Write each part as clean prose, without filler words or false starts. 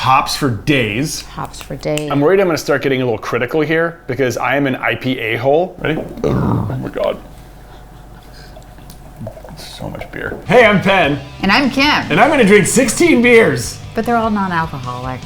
hops for days. Hops for days. I'm worried I'm gonna start getting a little critical here because I am an IPA hole. Ready? Oh my God. So much beer. Hey, I'm Penn. And I'm Kim. And I'm gonna drink 16 beers. But they're all non-alcoholic.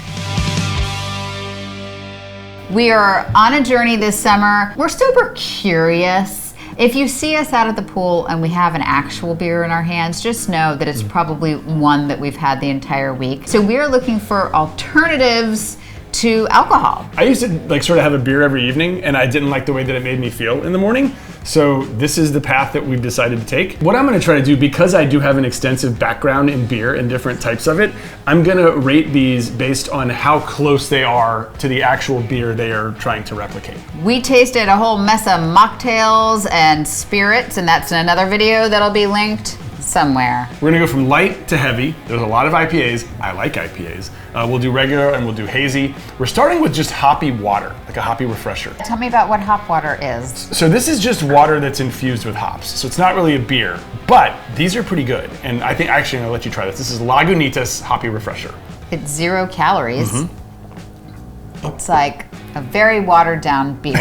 We are on a journey this summer. We're super curious. If you see us out at the pool and we have an actual beer in our hands, just know that it's probably one that we've had the entire week. So we are looking for alternatives to alcohol. I used to sort of have a beer every evening, and I didn't like the way that it made me feel in the morning. So this is the path that we've decided to take. What I'm gonna try to do, because I do have an extensive background in beer and different types of it, I'm gonna rate these based on how close they are to the actual beer they are trying to replicate. We tasted a whole mess of mocktails and spirits, and that's in another video that'll be linked somewhere. We're gonna go from light to heavy. There's a lot of IPAs. I like IPAs. We'll do regular and we'll do hazy. We're starting with just hoppy water, like a hoppy refresher. Tell me about what hop water is. So this is just water that's infused with hops. So it's not really a beer, but these are pretty good. And I think actually I'm gonna let you try this. This is Lagunitas Hoppy Refresher. It's 0 calories. It's like a very watered down beer.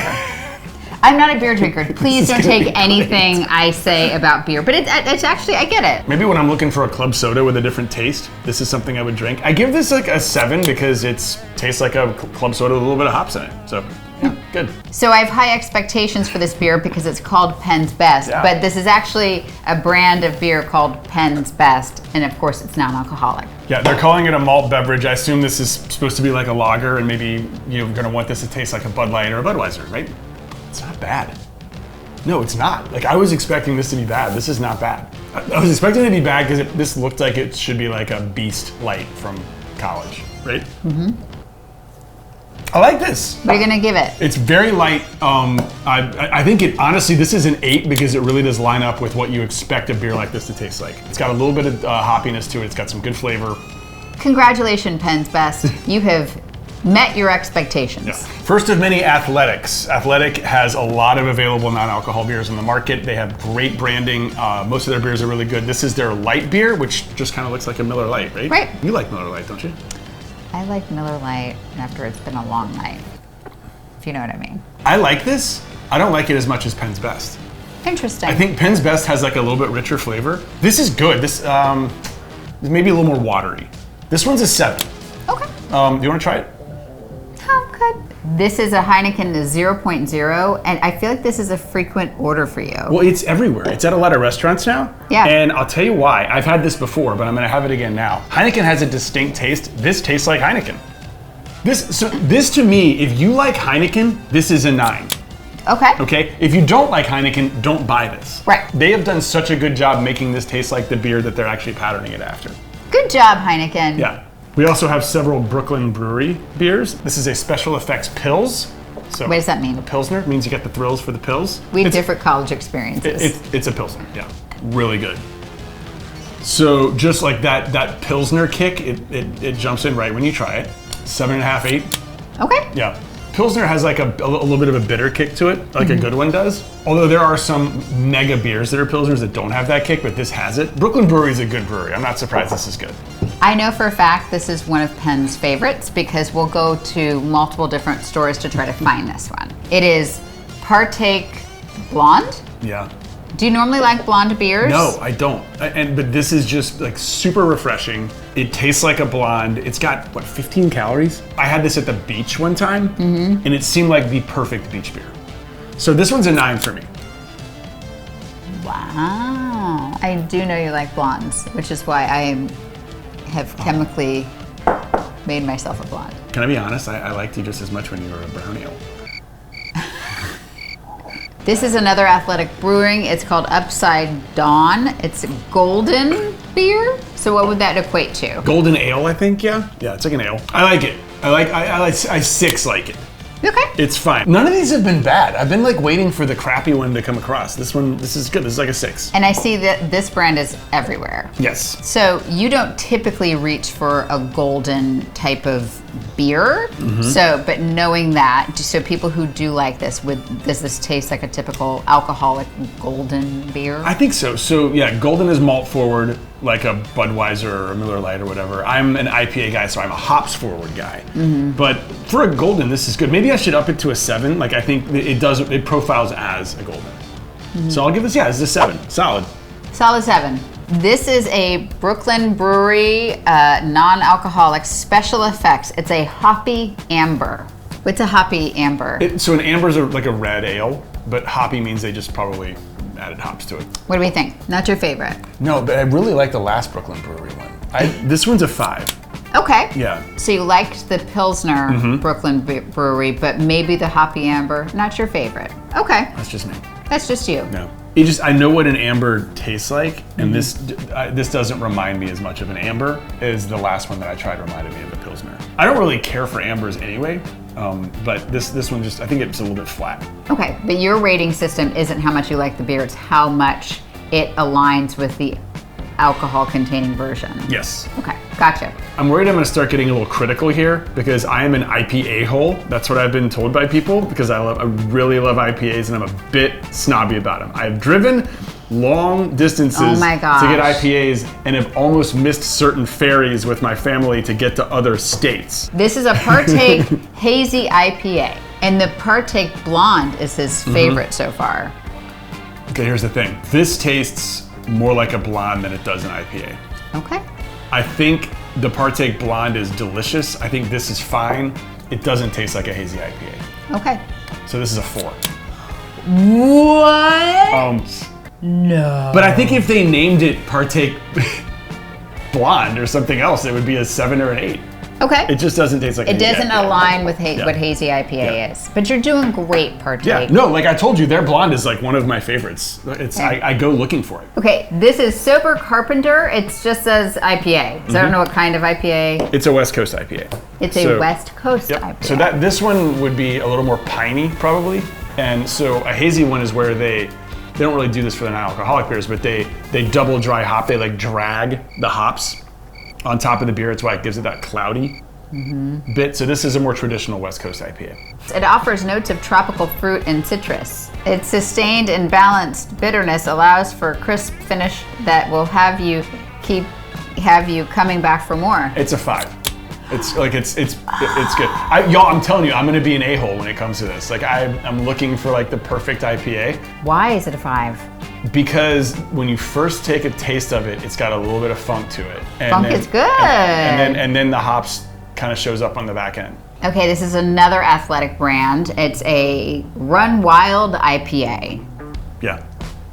I'm not a beer drinker. Please don't take anything I say about beer. But it's actually, I get it. Maybe when I'm looking for a club soda with a different taste, this is something I would drink. I give this like a 7 because it tastes like a club soda with a little bit of hops in it. So, yeah, good. So I have high expectations for this beer because it's called Penn's Best. Yeah. But this is actually a brand of beer called Penn's Best. And of course, it's non-alcoholic. Yeah, they're calling it a malt beverage. I assume this is supposed to be like a lager, and maybe you're gonna want this to taste like a Bud Light or a Budweiser, right? It's not bad. No, it's not. Like, I was expecting this to be bad. This is not bad. I was expecting it to be bad because this looked like it should be like a Beast Light from college, right? I like this. What are you gonna give it? It's very light. I think it, honestly, this is an 8 because it really does line up with what you expect a beer like this to taste like. It's got a little bit of hoppiness to it. It's got some good flavor. Congratulations, Penn's Best. You have met your expectations. Yeah. First of many, Athletics. Athletic has a lot of available non-alcohol beers in the market. They have great branding. Most of their beers are really good. This is their light beer, which just kind of looks like a Miller Lite, right? Right. You like Miller Lite, don't you? I like Miller Lite after it's been a long night, if you know what I mean. I like this. I don't like it as much as Penn's Best. Interesting. I think Penn's Best has like a little bit richer flavor. This is good. This is maybe a little more watery. This one's a 7. Okay. Do you want to try it? Oh, good. This is a Heineken 0.0, and I feel like this is a frequent order for you. Well, it's everywhere. It's at a lot of restaurants now. Yeah. And I'll tell you why. I've had this before, but I'm going to have it again now. Heineken has a distinct taste. This tastes like Heineken. This to me, if you like Heineken, this is a 9. Okay. Okay? If you don't like Heineken, don't buy this. Right. They have done such a good job making this taste like the beer that they're actually patterning it after. Good job, Heineken. Yeah. We also have several Brooklyn Brewery beers. This is a Special Effects Pils. So what does that mean? A Pilsner means you get the thrills for the pills. We have different college experiences. It's a Pilsner, yeah. Really good. So just like that Pilsner kick, it jumps in right when you try it. 7.5, 8. Okay. Yeah. Pilsner has like a little bit of a bitter kick to it, like a good one does. Although there are some mega beers that are Pilsners that don't have that kick, but this has it. Brooklyn Brewery is a good brewery. I'm not surprised this is good. I know for a fact this is one of Penn's favorites because we'll go to multiple different stores to try to find this one. It is Partake Blonde. Yeah. Do you normally like blonde beers? No, I don't. But this is just like super refreshing. It tastes like a blonde. It's got, what, 15 calories? I had this at the beach one time, and it seemed like the perfect beach beer. So this one's a 9 for me. Wow. I do know you like blondes, which is why I have chemically made myself a blonde. Can I be honest? I liked you just as much when you were a brown ale. This is another Athletic Brewing. It's called Upside Dawn. It's a golden beer. So what would that equate to? Golden ale, I think, yeah? Yeah, it's like an ale. I like it. I 6 like it. Okay. It's fine. None of these have been bad. I've been like waiting for the crappy one to come across. This is good. This is like a 6. And I see that this brand is everywhere. Yes. So you don't typically reach for a golden type of beer. So, but knowing that, so people who do like this, does this taste like a typical alcoholic golden beer? I think so. So yeah, golden is malt forward. like a Budweiser or a Miller Lite or whatever. I'm an IPA guy, so I'm a hops forward guy. But for a golden, this is good. Maybe I should up it to a 7. Like I think it profiles as a golden. So I'll give this, this is a 7. Solid. Solid 7. This is a Brooklyn Brewery non-alcoholic special effects. It's a hoppy amber. What's a hoppy amber? So an amber is like a red ale, but hoppy means they just probably added hops to it. What do we think? Not your favorite? No, but I really like the last Brooklyn Brewery one. This one's a 5. Okay. Yeah. So you liked the Pilsner Brooklyn Brewery, but maybe the hoppy amber, not your favorite. Okay. That's just me. That's just you. No. I know what an amber tastes like, and this doesn't remind me as much of an amber as the last one that I tried reminded me of a Pilsner. I don't really care for ambers anyway, but this one I think it's a little bit flat. Okay, but your rating system isn't how much you like the beer, it's how much it aligns with the alcohol-containing version. Yes. Okay, gotcha. I'm worried I'm going to start getting a little critical here because I am an IPA hole. That's what I've been told by people because I really love IPAs and I'm a bit snobby about them. I've driven long distances to get IPAs and have almost missed certain ferries with my family to get to other states. This is a Partake Hazy IPA, and the Partake Blonde is his favorite so far. Okay, here's the thing. This tastes more like a blonde than it does an IPA. Okay. I think the Partake Blonde is delicious. I think this is fine. It doesn't taste like a hazy IPA. Okay. So this is a 4. What? No. But I think if they named it Partake Blonde or something else, it would be a 7 or an 8. Okay. It just doesn't taste like it hazy doesn't IPA. align with what hazy IPA is. But you're doing great, Partake. Yeah, no, like I told you, their blonde is like one of my favorites. I go looking for it. Okay, this is Sober Carpenter. It just says IPA. So I don't know what kind of IPA. It's a West Coast IPA. It's a West Coast IPA. So this one would be a little more piney, probably. And so a hazy one is where they don't really do this for the non-alcoholic beers, but they double dry hop. They like drag the hops on top of the beer. It's why it gives it that cloudy bit. So this is a more traditional West Coast IPA. It offers notes of tropical fruit and citrus. Its sustained and balanced bitterness allows for a crisp finish that will have you coming back for more. It's a 5. It's good. Y'all, I'm telling you, I'm gonna be an a-hole when it comes to this. Like I'm looking for like the perfect IPA. Why is it a 5? Because when you first take a taste of it, it's got a little bit of funk to it. Funk is good. And then the hops kind of shows up on the back end. Okay, this is another athletic brand. It's a Run Wild IPA. Yeah.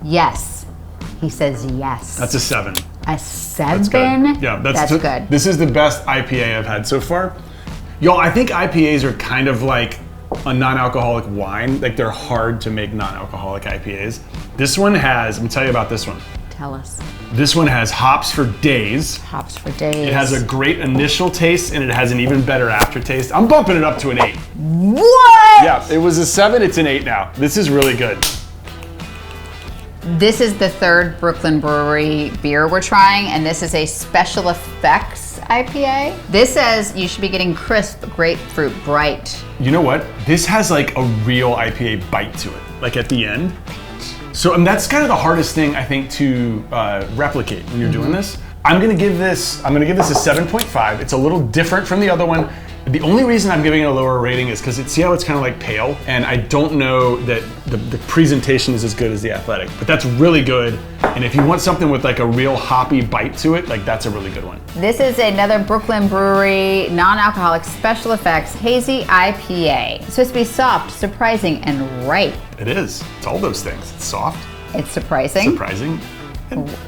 Yes. He says yes. That's a 7. A 7? That's good. Yeah, that's good. This is the best IPA I've had so far. Y'all, I think IPAs are kind of like a non-alcoholic wine. Like they're hard to make non-alcoholic IPAs. This one has, let me tell you about this one. Tell us. This one has hops for days. Hops for days. It has a great initial taste and it has an even better aftertaste. I'm bumping it up to an 8. What? Yeah, it was a 7, it's an 8 now. This is really good. This is the third Brooklyn Brewery beer we're trying, and this is a special effects IPA. This says you should be getting crisp grapefruit bright. You know what? This has like a real IPA bite to it, like at the end. So that's kind of the hardest thing I think to replicate when you're doing this. I'm gonna give this a 7.5. It's a little different from the other one. The only reason I'm giving it a lower rating is because see how it's kind of like pale, and I don't know that the presentation is as good as the athletic, but that's really good. And if you want something with like a real hoppy bite to it, like that's a really good one. This is another Brooklyn Brewery non-alcoholic special effects hazy IPA. It's supposed to be soft, surprising, and ripe. It is. It's all those things. It's soft. It's surprising. Surprising.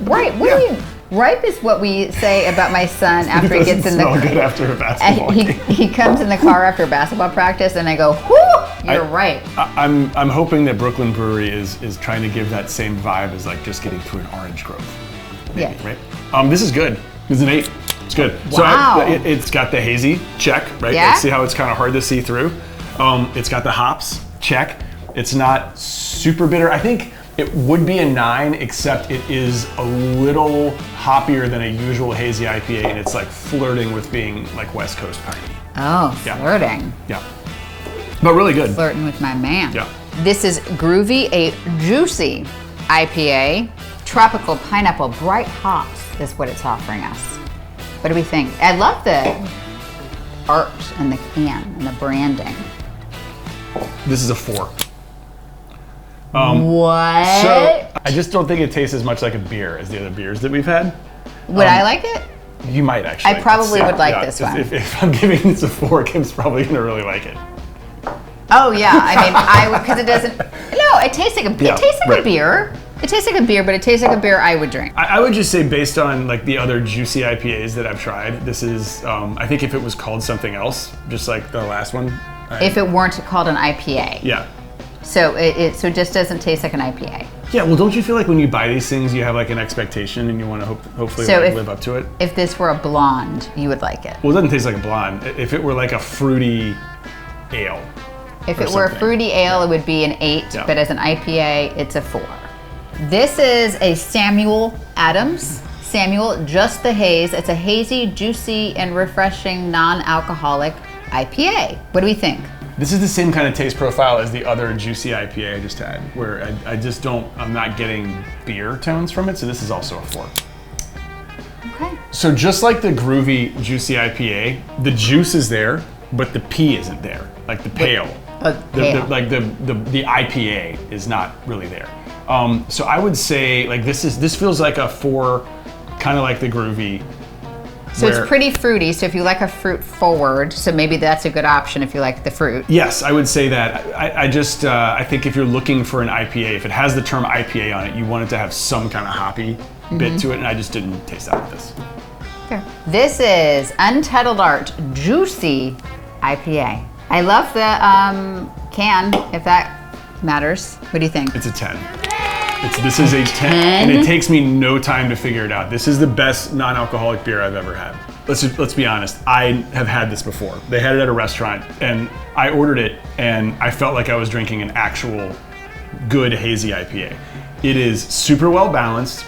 Right. What do you mean? Ripe is what we say about my son after he gets in the car. Good after a basketball game. He comes in the car after basketball practice, and I go, "Whoo, you're right." I'm hoping that Brooklyn Brewery is trying to give that same vibe as like just getting through an orange grove. Maybe, yeah. Right. This is good. This is an 8. It's good. Wow. So it's got the hazy check, right? Yeah. Like, see how it's kind of hard to see through. It's got the hops check. It's not super bitter. I think it would be a 9, except it is a little hoppier than a usual hazy IPA, and it's like flirting with being like West Coast piney. Oh, Yeah. flirting. Yeah. But really good. Flirting with my man. Yeah. This is Gruvi Juicy IPA, tropical pineapple, bright hops. is what it's offering us. What do we think? I love the art and the can and the branding. This is a 4. What? So I just don't think it tastes as much like a beer as the other beers that we've had. Would I like it? You might actually. I probably would like this one. If I'm giving this a 4, Kim's probably gonna really like it. Oh yeah, I mean, I would, because it doesn't. No, it tastes like a. It tastes like a beer. It tastes like a beer, but it tastes like a beer I would drink. I would just say, based on like the other juicy IPAs that I've tried, this is. I think if it was called something else, just like the last one. If it weren't called an IPA. Yeah. So it just doesn't taste like an IPA. Yeah. Well, don't you feel like when you buy these things, you have like an expectation and you want to hopefully live up to it? If this were a blonde, you would like it. Well, it doesn't taste like a blonde. If it were like a fruity ale. If it were a fruity ale, it would be an 8, but as an IPA, it's a 4. This is a Samuel Adams. Samuel, just the haze. It's a hazy, juicy, and refreshing non-alcoholic IPA. What do we think? This is the same kind of taste profile as the other juicy IPA I just had, where I'm not getting beer tones from it, so this is also a 4. Okay. So just like the Gruvi Juicy IPA, the juice is there, but the P isn't there, like the pale. The IPA is not really there. So I would say like this feels like a 4, kind of like the Gruvi. So it's pretty fruity. So if you like a fruit forward, so maybe that's a good option if you like the fruit. Yes, I would say that. I think if you're looking for an IPA, if it has the term IPA on it, you want it to have some kind of hoppy bit to it, and I just didn't taste that with this. Fair. This is Untitled Art Juicy IPA. I love the can, if that matters. What do you think? It's a 10. This is a 10, and it takes me no time to figure it out. This is the best non-alcoholic beer I've ever had. Let's be honest. I have had this before. They had it at a restaurant, and I ordered it, and I felt like I was drinking an actual good hazy IPA. It is super well balanced.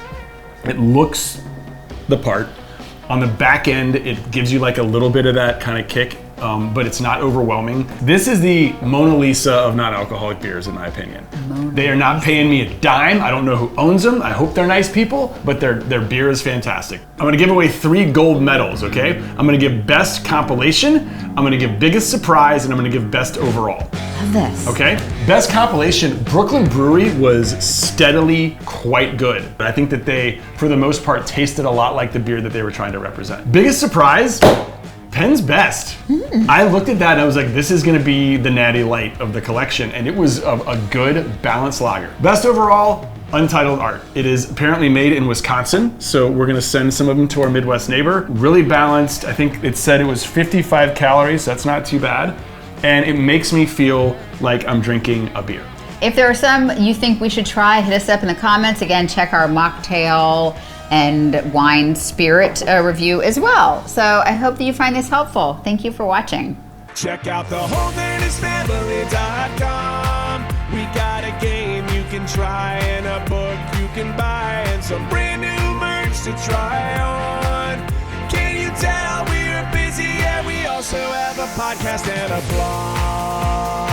It looks the part. On the back end, it gives you like a little bit of that kind of kick, but it's not overwhelming. This is the Mona Lisa of non-alcoholic beers, in my opinion. They are not paying me a dime. I don't know who owns them. I hope they're nice people, but their beer is fantastic. I'm gonna give away 3 gold medals, okay? I'm gonna give best compilation, I'm gonna give biggest surprise, and I'm gonna give best overall. Love this. Okay? Best compilation, Brooklyn Brewery was steadily quite good. I think that they, for the most part, tasted a lot like the beer that they were trying to represent. Biggest surprise, Penn's Best. I looked at that and I was like, this is gonna be the Natty Light of the collection, and it was a good, balanced lager. Best overall, Untitled Art. It is apparently made in Wisconsin, so we're gonna send some of them to our Midwest neighbor. Really balanced. I think it said it was 55 calories, so that's not too bad. And it makes me feel like I'm drinking a beer. If there are some you think we should try, hit us up in the comments. Again, check our mocktail and wine spirit review as well. So I hope that you find this helpful. Thank you for watching. Check out the HoldernessFamily.com. We got a game you can try and a book you can buy and some brand new merch to try on. Can you tell we're busy? Yeah, we also have a podcast and a blog.